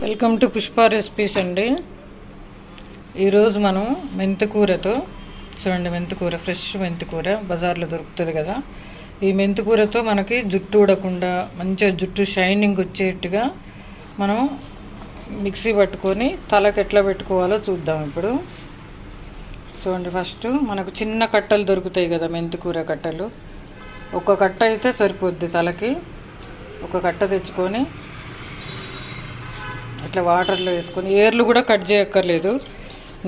Welcome to Pushpa recipes అండి. ఈరోజు మనం మెంతికూరతో చూడండి, మెంతికూర ఫ్రెష్ మెంతికూర బజార్లో దొరుకుతుంది కదా. ఈ మెంతికూరతో మనకి జుట్టు ఊడకుండా మంచిగా జుట్టు షైనింగ్ వచ్చేట్టుగా మనం మిక్సీ పట్టుకొని తలకి ఎట్లా పెట్టుకోవాలో చూద్దాం. ఇప్పుడు చూడండి, ఫస్ట్ మనకు చిన్న కట్టలు దొరుకుతాయి కదా, మెంతికూర కట్టలు. ఒక కట్ట అయితే సరిపోద్ది తలకి. ఒక కట్ట తెచ్చుకొని అట్లా వాటర్లో వేసుకొని, ఏర్లు కూడా కట్ చేయక్కర్లేదు.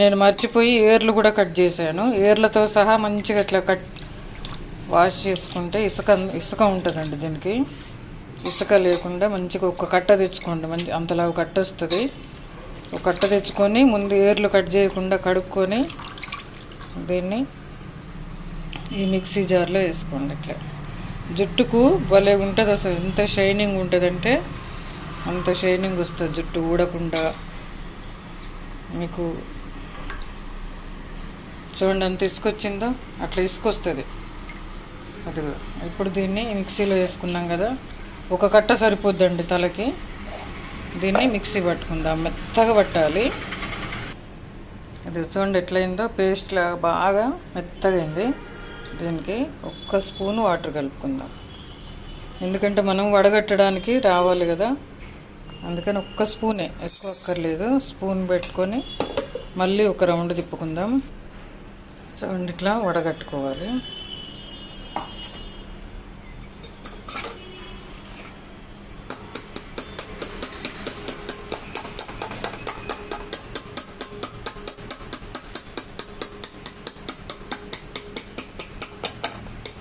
నేను మర్చిపోయి ఏర్లు కూడా కట్ చేశాను. ఏర్లతో సహా మంచిగా అట్లా వాష్ చేసుకుంటే ఇసుక ఉంటుందండి దీనికి. ఇసుక లేకుండా మంచిగా ఒక కట్ట తెచ్చుకోండి. అంతలా ఒక కట్ట వస్తుంది. ఒక కట్ట తెచ్చుకొని ముందు ఏర్లు కట్ చేయకుండా కడుక్కొని దీన్ని ఈ మిక్సీ జార్లో వేసుకోండి. ఇట్లా జుట్టుకు భలే ఉంటుంది అసలు. ఎంత షైనింగ్ ఉంటుందంటే అంత షైనింగ్ వస్తుంది, జుట్టు ఊడకుండా. మీకు చూడండి ఎంత ఇసుకొచ్చిందో, అట్లా ఇసుకొస్తుంది. అదిగో ఇప్పుడు దీన్ని మిక్సీలో వేసుకున్నాం కదా, ఒక కట్ట సరిపోద్దండి తలకి. దీన్ని మిక్సీ పట్టుకుందాం, మెత్తగా పట్టాలి. అది చూడండి ఎట్లయిందో, పేస్ట్లా బాగా మెత్తగా అయింది. దీనికి ఒక్క స్పూన్ వాటర్ కలుపుకుందాం, ఎందుకంటే మనం వడగట్టడానికి రావాలి కదా. అందుకని ఒక్క స్పూనే, ఎక్కువ అక్కర్లేదు. స్పూన్ పెట్టుకొని మళ్ళీ ఒక రౌండ్ తిప్పుకుందాం. చూడండి ఇట్లా వడగట్టుకోవాలి.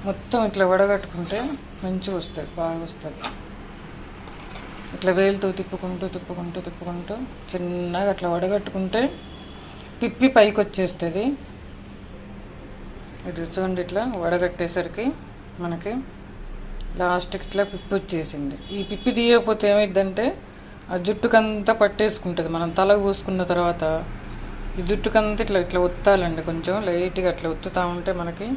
మొత్తం ఇట్లా వడగట్టుకుంటే మంచిగా వస్తుంది, బాగా వస్తుంది. ఇట్లా వేలుతో తిప్పుకుంటూ చిన్నగా అట్లా వడగట్టుకుంటే పిప్పి పైకి వచ్చేస్తుంది. ఇది చూడండి, ఇట్లా వడగట్టేసరికి మనకి లాస్ట్కి ఇట్లా పిప్పి వచ్చేసింది. ఈ పిప్పి తీయకపోతే ఏమైందంటే ఆ జుట్టుకంతా పట్టేసుకుంటుంది. మనం తల పూసుకున్న తర్వాత ఈ జుట్టుకంతా ఇట్లా ఒత్తాలండి. కొంచెం లైట్గా అట్లా ఒత్తుతూ ఉంటే మనకి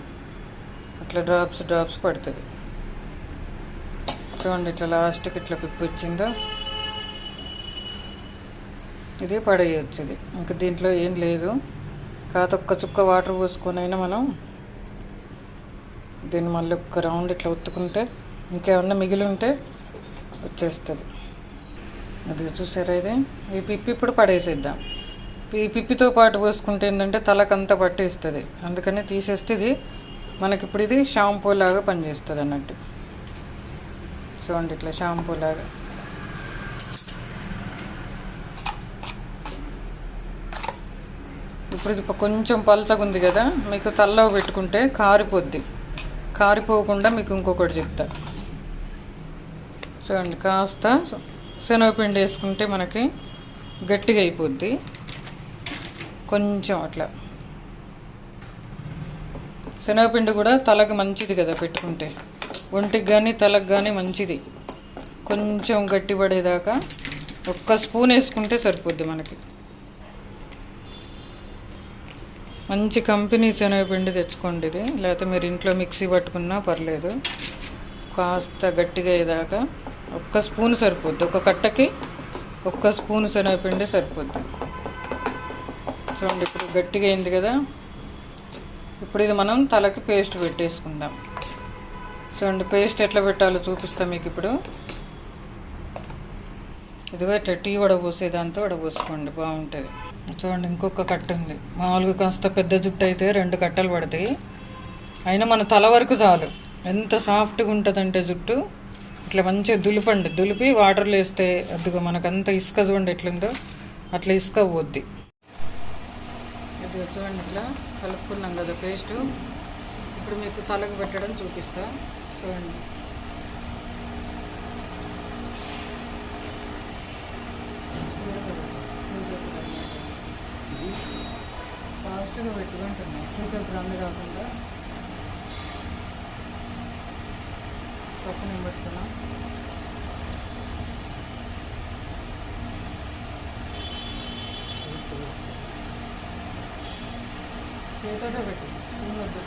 అట్లా డ్రాప్స్ పడుతుంది. చూడండి ఇట్లా లాస్ట్కి ఇట్లా పిప్పి వచ్చిందో, ఇది పడేయచ్చు. ఇది ఇంకా దీంట్లో ఏం లేదు. కాదు ఒక్క చుక్క వాటర్ పోసుకొని అయినా మనం దీన్ని మళ్ళీ ఒక్క రౌండ్ ఇట్లా ఒత్తుకుంటే ఇంకేమన్నా మిగిలి ఉంటే వచ్చేస్తుంది. అది చూసారా, ఇది ఈ పిప్పి ఇప్పుడు పడేసేద్దాం. ఈ పిప్పితో పాటు పోసుకుంటే ఏంటంటే తలకంతా పట్టేస్తుంది. అందుకని తీసేస్తే ఇది మనకి ఇప్పుడు ఇది షాంపూ లాగా పనిచేస్తుంది అన్నట్టు. చూడండి ఇట్లా షాంపూ లాగా. ఇప్పుడు ఇది కొంచెం పలచగా ఉంది కదా, మీకు తలలో పెట్టుకుంటే కారిపోద్ది. కారిపోకుండా మీకు ఇంకొకటి చెప్తా. చూడండి, కాస్త శనగపిండి వేసుకుంటే మనకి గట్టిగా అయిపోద్ది. కొంచెం అట్లా శనగపిండి కూడా తలకి మంచిది కదా పెట్టుకుంటే, ఒంటికి కానీ తలకు కానీ మంచిది. కొంచెం గట్టి పడేదాకా ఒక్క స్పూన్ వేసుకుంటే సరిపోద్ది మనకి. మంచి కంపెనీ శనగపిండి తెచ్చుకోండి ఇది, లేకపోతే మీరు ఇంట్లో మిక్సీ పట్టుకున్నా పర్లేదు. కాస్త గట్టిగా అయ్యేదాకా ఒక్క స్పూన్ సరిపోద్ది. ఒక కట్టకి ఒక్క స్పూన్ శనగపిండి సరిపోద్ది. చూడండి ఇప్పుడు గట్టిగా అయింది కదా. ఇప్పుడు ఇది మనం తలకి పేస్ట్ పెట్టేసుకుందాం. చూడండి పేస్ట్ ఎట్లా పెట్టాలో చూపిస్తాం మీకు ఇప్పుడు. ఇదిగో ఇట్లా టీ వడపోసేదాంతో వడపోసుకోండి, బాగుంటుంది. చూడండి ఇంకొక కట్ట ఉంది. మామూలుగా కాస్త పెద్ద జుట్టు అయితే 2 కట్టలు పడతాయి. అయినా మన తల వరకు చాలు. ఎంత సాఫ్ట్గా ఉంటుందంటే జుట్టు. ఇట్లా మంచిగా దులిపి వాటర్లో వేస్తే అదిగో మనకంత ఇసుక చూడండి ఎట్లుందో, అట్లా ఇసుక పోద్ది. ఇది చూడండి ఇట్లా కలుపుకున్నాం కదా పేస్టు. ఇప్పుడు మీకు తలకు పెట్టడం చూపిస్తా. చూడండి ఫాస్ట్గా పెట్టుకుంటున్నాం, చూసేప్పుడు అన్నీ కాకుండా పక్కన పెట్టుకున్నాం. చేతితో పెట్టి వద్దు.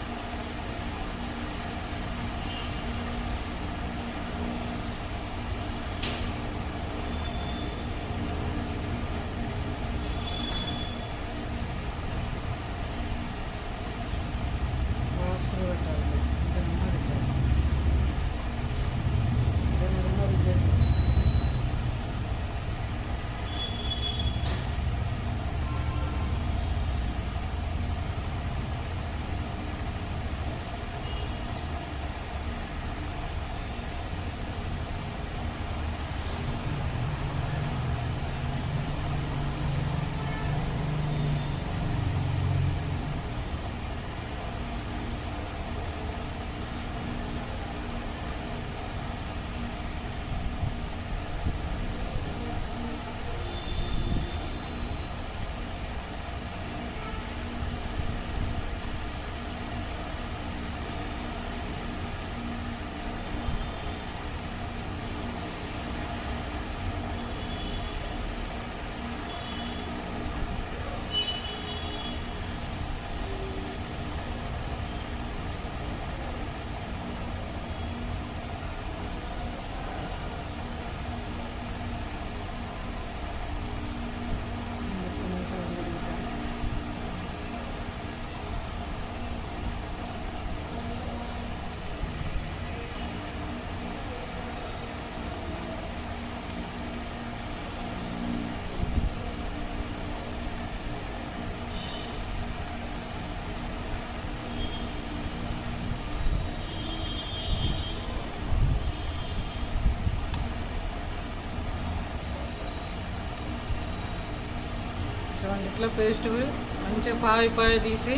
చూడండి ఇట్లా పేస్ట్ మంచిగా పాయ తీసి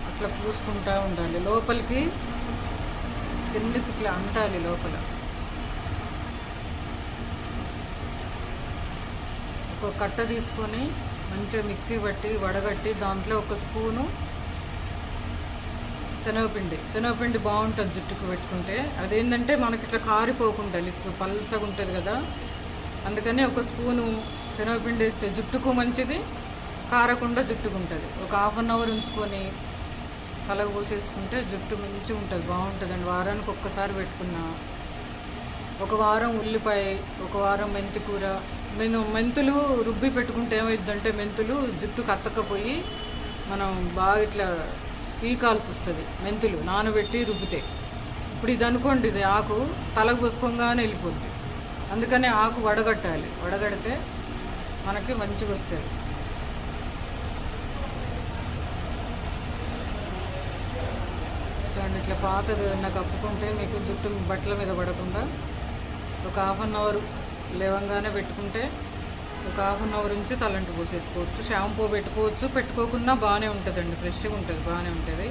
అట్లా పూసుకుంటూ ఉండాలి. లోపలికి స్కిన్కి ఇట్లా అంటాలి లోపల. ఒక కట్ట తీసుకొని మంచిగా మిక్సీ పట్టి వడగట్టి దాంట్లో ఒక స్పూను శనగపిండి బాగుంటుంది జుట్టుకు పెట్టుకుంటే. అదేంటంటే మనకి ఇట్లా కారిపోకుండా లిక్విడ్ పల్చగా ఉంటుంది కదా, అందుకని ఒక స్పూను శనగపిండి వేస్తే జుట్టుకు మంచిది, కారకుండా జుట్టుకు ఉంటుంది. ఒక 1/2 అవర్ ఉంచుకొని కలగ పోసేసుకుంటే జుట్టు మంచిగా ఉంటుంది, బాగుంటుందండి. వారానికి ఒక్కసారి పెట్టుకున్నా. ఒక వారం ఉల్లిపాయ, ఒక వారం మెంతి కూర. మెంతులు రుబ్బి పెట్టుకుంటే ఏమైందంటే మెంతులు జుట్టుకు అత్తకపోయి మనం బాగా ఇట్లా పీకాల్సి వస్తుంది. మెంతులు నానబెట్టి రుబ్బితే. ఇప్పుడు ఇది అనుకోండి, ఇది ఆకు తలకు పోసుకోగానే వెళ్ళిపోద్ది. అందుకని ఆకు వడగట్టాలి. వడగడితే మనకి మంచిగా వస్తుంది. చూడండి ఇట్లా పాతది నాకు కప్పుకుంటే మీకు జుట్టు బట్టల మీద పడకుండా ఒక 1/2 అవర్ లేవంగానే పెట్టుకుంటే ఒక 1/2 అవర్ నుంచి తలంటి పోసేసుకోవచ్చు. షాంపూ పెట్టుకోవచ్చు, పెట్టుకోకుండా బాగానే ఉంటుందండి, ఫ్రెష్గా ఉంటుంది, బాగానే ఉంటుంది.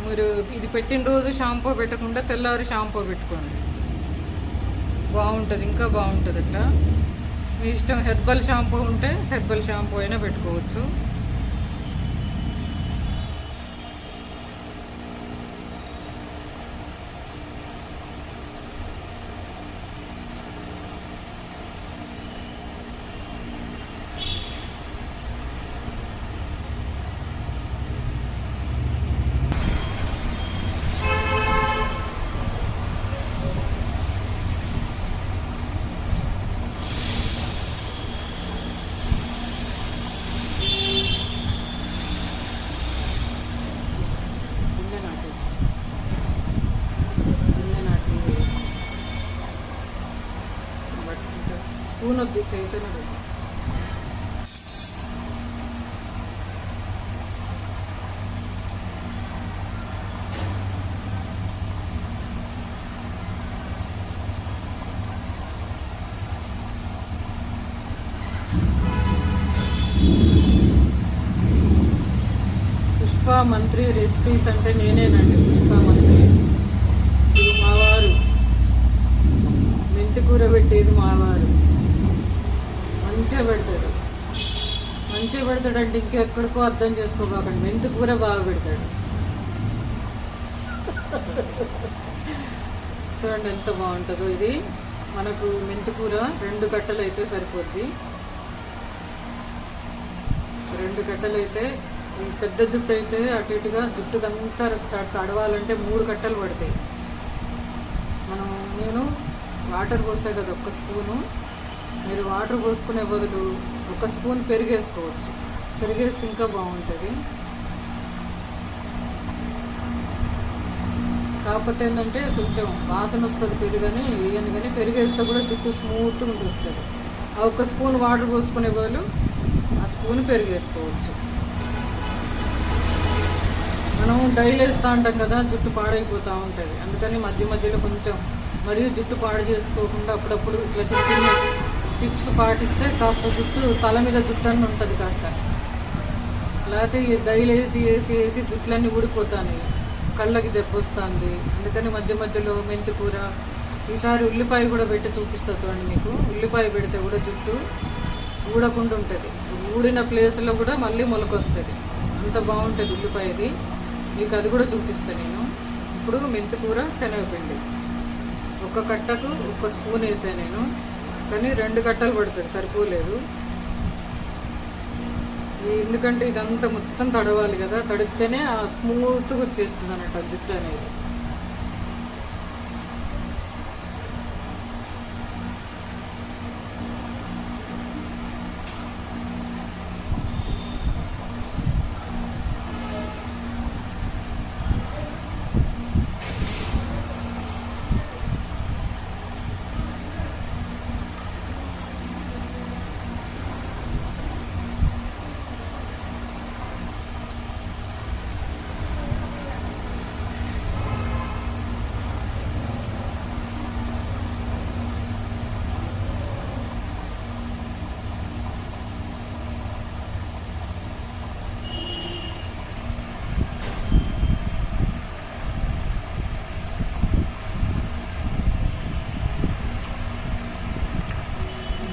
మీరు ఇది పెట్టిన రోజు షాంపూ పెట్టకుండా తెల్లారి షాంపూ పెట్టుకోండి, బాగుంటుంది, ఇంకా బాగుంటుంది. ఇట్లా మీ ఇష్టం. హెర్బల్ షాంపూ ఉంటే హెర్బల్ షాంపూ అయినా పెట్టుకోవచ్చు. స్పూన్ వద్దు, చేతితోనే పెట్టు. పుష్ప మంత్రి రెసిపీస్ అంటే నేనేనండి, పుష్ప మంత్రి. మావారు మెంతి కూర పెట్టేది మావారు. మంచిగా పెడతాడంటే ఇంకెక్కడికో అర్థం చేసుకోబాకండి. మెంతి కూర బాగా పెడతాడు. చూడండి ఎంత బాగుంటుందో ఇది. మనకు మెంతి కూర 2 కట్టలు అయితే సరిపోద్ది. 2 కట్టలు అయితే, ఈ పెద్ద జుట్టు అయితే అటు ఇటుగా జుట్టుకంతా తడవాలంటే 3 కట్టలు పడతాయి. నేను వాటర్ పోస్తే కదా 1 స్పూను, మీరు వాటర్ పోసుకునే బదులు 1 స్పూన్ పెరిగేసుకోవచ్చు. పెరిగేస్తే ఇంకా బాగుంటుంది. కాకపోతే ఏంటంటే కొంచెం వాసన వస్తుంది పెరుగని వేయను, కానీ పెరిగేస్తే కూడా జుట్టు స్మూత్గా వస్తుంది. ఆ 1 స్పూన్ వాటర్ పోసుకునే బదులు ఆ స్పూన్ పెరిగేసుకోవచ్చు. మనం డైలీ వేస్తూ ఉంటాం కదా, జుట్టు పాడైపోతూ ఉంటుంది. అందుకని మధ్యలో కొంచెం మరియు జుట్టు పాడు చేసుకోకుండా అప్పుడప్పుడు ఇట్లా చిన్న టిప్స్ పాటిస్తే కాస్త జుట్టు, తల మీద జుట్టు అని ఉంటుంది కాస్త. లేకపోతే డైలీ వేసి జుట్లన్నీ ఊడిపోతాయి, కళ్ళకి దెబ్బ వస్తుంది. అందుకని మధ్యలో మెంతి కూర. ఈసారి ఉల్లిపాయ కూడా పెట్టి చూపిస్తా చూడండి మీకు. ఉల్లిపాయ పెడితే కూడా జుట్టు ఊడకుండా ఉంటుంది. ఊడిన ప్లేస్లో కూడా మళ్ళీ మొలకొస్తుంది. అంత బాగుంటుంది ఉల్లిపాయది. మీకు అది కూడా చూపిస్తాను నేను. ఇప్పుడు మెంతి కూర, శనగపిండి 1 కట్టకు 1 స్పూన్ వేసాను నేను, కానీ 2 కట్టలు పడుతుంది, సరిపోలేదు. ఎందుకంటే ఇదంతా మొత్తం తడవాలి కదా, తడిపితేనే ఆ స్మూత్గా వచ్చేస్తుంది అన్నట్టు జుట్టు అనేది.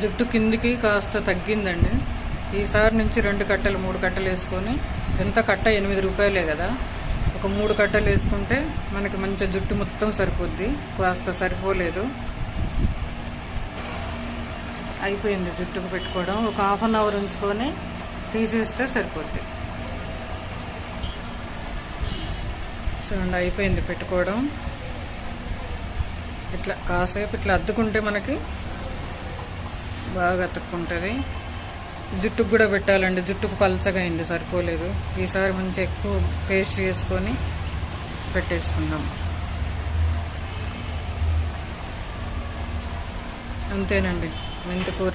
జుట్టు కిందికి కాస్త తగ్గిందండి. ఈసారి నుంచి 2 కట్టలు 3 కట్టలు వేసుకొని, ఎంత కట్ట 8 రూపాయలే కదా, ఒక 3 కట్టలు వేసుకుంటే మనకి మంచి జుట్టు మొత్తం సరిపోద్ది. కాస్త సరిపోలేదు, అయిపోయింది జుట్టుకు పెట్టుకోవడం. ఒక హాఫ్ అన్ అవర్ ఉంచుకొని తీసేస్తే సరిపోద్ది. చూడండి అయిపోయింది పెట్టుకోవడం. ఇట్లా కాసేపు ఇట్లా అద్దుకుంటే మనకి బాగా అతుక్కుంటుంది. జుట్టుకు కూడా పెట్టాలండి, జుట్టుకు పలచగా అయింది సరిపోలేదు. ఈసారి మంచి ఎక్కువ పేస్ట్ చేసుకొని పెట్టేసుకుందాం. అంతేనండి మెంతికూర.